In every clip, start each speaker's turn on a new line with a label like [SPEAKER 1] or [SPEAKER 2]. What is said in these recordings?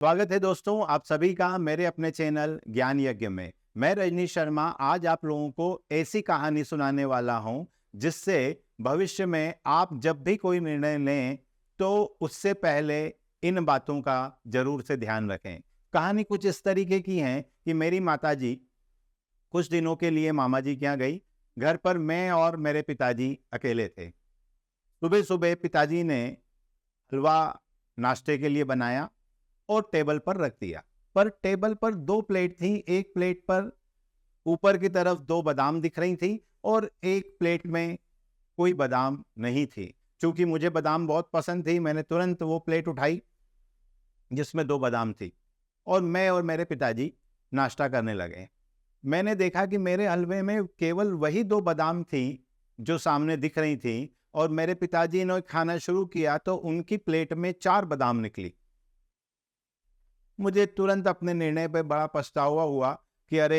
[SPEAKER 1] स्वागत है दोस्तों आप सभी का मेरे अपने चैनल ज्ञान यज्ञ में। मैं रजनीश शर्मा आज आप लोगों को ऐसी कहानी सुनाने वाला हूं जिससे भविष्य में आप जब भी कोई निर्णय लें तो उससे पहले इन बातों का जरूर से ध्यान रखें। कहानी कुछ इस तरीके की है कि मेरी माताजी कुछ दिनों के लिए मामा जी के यहाँ गई। घर पर मैं और मेरे पिताजी अकेले थे। सुबह सुबह पिताजी ने हलवा नाश्ते के लिए बनाया और टेबल पर रख दिया। पर टेबल पर दो प्लेट थी। एक प्लेट पर ऊपर की तरफ दो बादाम दिख रही थी और एक प्लेट में कोई बादाम नहीं थी। चूंकि मुझे बादाम बहुत पसंद थी, मैंने तुरंत वो प्लेट उठाई जिसमें दो बादाम थी और मैं और मेरे पिताजी नाश्ता करने लगे। मैंने देखा कि मेरे हलवे में केवल वही दो बादाम थी जो सामने दिख रही थी और मेरे पिताजी ने खाना शुरू किया तो उनकी प्लेट में चार बादाम निकली। मुझे तुरंत अपने निर्णय पे बड़ा पछतावा हुआ कि अरे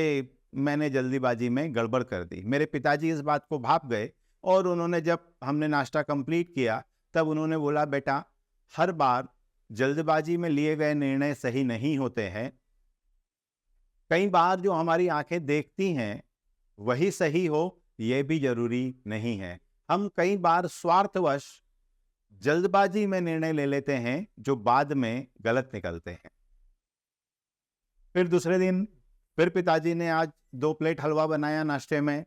[SPEAKER 1] मैंने जल्दीबाजी में गड़बड़ कर दी। मेरे पिताजी इस बात को भाप गए और उन्होंने जब हमने नाश्ता कंप्लीट किया तब उन्होंने बोला, बेटा हर बार जल्दबाजी में लिए गए निर्णय सही नहीं होते हैं। कई बार जो हमारी आंखें देखती हैं वही सही हो यह भी जरूरी नहीं है। हम कई बार स्वार्थवश जल्दबाजी में निर्णय ले लेते हैं जो बाद में गलत निकलते हैं। फिर दूसरे दिन फिर पिताजी ने आज दो प्लेट हलवा बनाया। नाश्ते में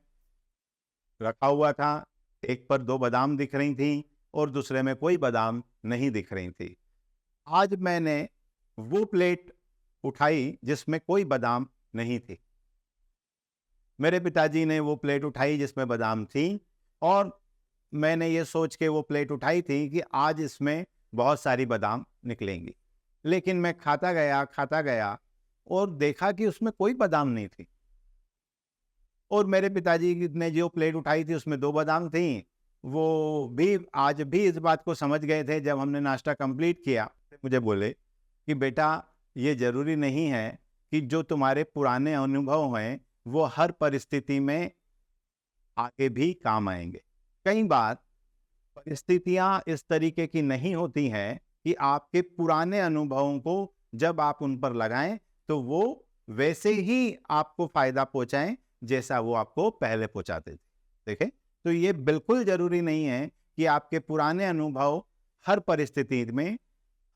[SPEAKER 1] रखा हुआ था, एक पर दो बादाम दिख रही थी और दूसरे में कोई बादाम नहीं दिख रही थी। आज मैंने वो प्लेट उठाई जिसमें कोई बादाम नहीं थी। मेरे पिताजी ने वो प्लेट उठाई जिसमें बादाम थी और मैंने ये सोच के वो प्लेट उठाई थी कि आज इसमें बहुत सारी बादाम निकलेंगी। लेकिन मैं खाता गया और देखा कि उसमें कोई बादाम नहीं थी। और मेरे पिताजी ने जो प्लेट उठाई थी उसमें दो बादाम थी। वो भी आज भी इस बात को समझ गए थे। जब हमने नाश्ता कंप्लीट किया मुझे बोले कि बेटा ये जरूरी नहीं है कि जो तुम्हारे पुराने अनुभव हैं वो हर परिस्थिति में आगे भी काम आएंगे। कई बार परिस्थितियां इस तरीके की नहीं होती हैं कि आपके पुराने अनुभवों को जब आप उन पर लगाएं तो वो वैसे ही आपको फायदा पहुंचाएं जैसा वो आपको पहले पहुंचाते थे। देखें, तो ये बिल्कुल जरूरी नहीं है कि आपके पुराने अनुभव हर परिस्थिति में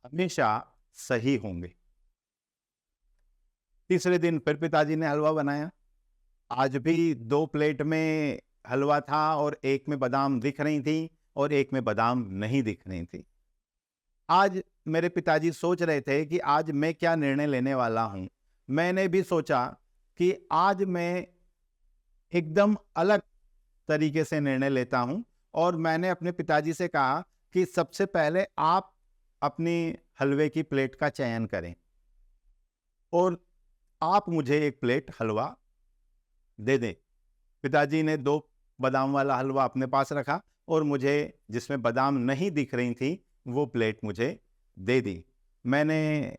[SPEAKER 1] हमेशा सही होंगे। तीसरे दिन फिर पिताजी ने हलवा बनाया। आज भी दो प्लेट में हलवा था और एक में बादाम दिख रही थी और एक में बादाम नहीं दिख रही थी। आज मेरे पिताजी सोच रहे थे कि आज मैं क्या निर्णय लेने वाला हूं। मैंने भी सोचा कि आज मैं एकदम अलग तरीके से निर्णय लेता हूं और मैंने अपने पिताजी से कहा कि सबसे पहले आप अपनी हलवे की प्लेट का चयन करें और आप मुझे एक प्लेट हलवा दे दें। पिताजी ने दो बादाम वाला हलवा अपने पास रखा और मुझे जिसमें बादाम नहीं दिख रही थी वो प्लेट मुझे दे दी। मैंने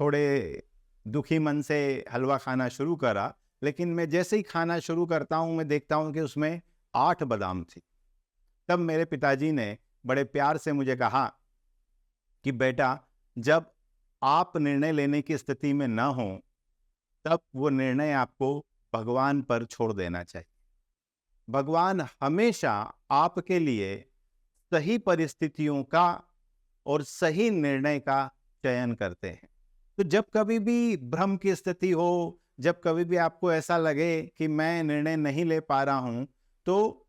[SPEAKER 1] थोड़े दुखी मन से हलवा खाना शुरू करा, लेकिन मैं जैसे ही खाना शुरू करता हूं मैं देखता हूं कि उसमें 8 बादाम थी। तब मेरे पिताजी ने बड़े प्यार से मुझे कहा कि बेटा जब आप निर्णय लेने की स्थिति में न हो तब वो निर्णय आपको भगवान पर छोड़ देना चाहिए। भगवान हमेशा आपके लिए सही परिस्थितियों का और सही निर्णय का चयन करते हैं। तो जब कभी भी भ्रम की स्थिति हो, जब कभी भी आपको ऐसा लगे कि मैं निर्णय नहीं ले पा रहा हूं, तो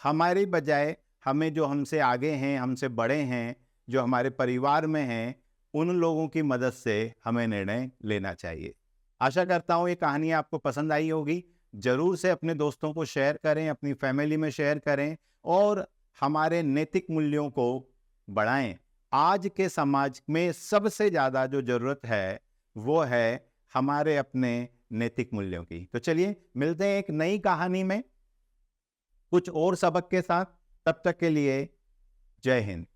[SPEAKER 1] हमारी बजाय हमें जो हमसे आगे हैं, हमसे बड़े हैं, जो हमारे परिवार में हैं, उन लोगों की मदद से हमें निर्णय लेना चाहिए। आशा करता हूं ये कहानी आपको पसंद आई होगी। जरूर से अपने दोस्तों को शेयर करें, अपनी फैमिली में शेयर करें और हमारे नैतिक मूल्यों को बढ़ाएं। आज के समाज में सबसे ज्यादा जो जरूरत है वो है हमारे अपने नैतिक मूल्यों की। तो चलिए मिलते हैं एक नई कहानी में कुछ और सबक के साथ। तब तक के लिए जय हिंद।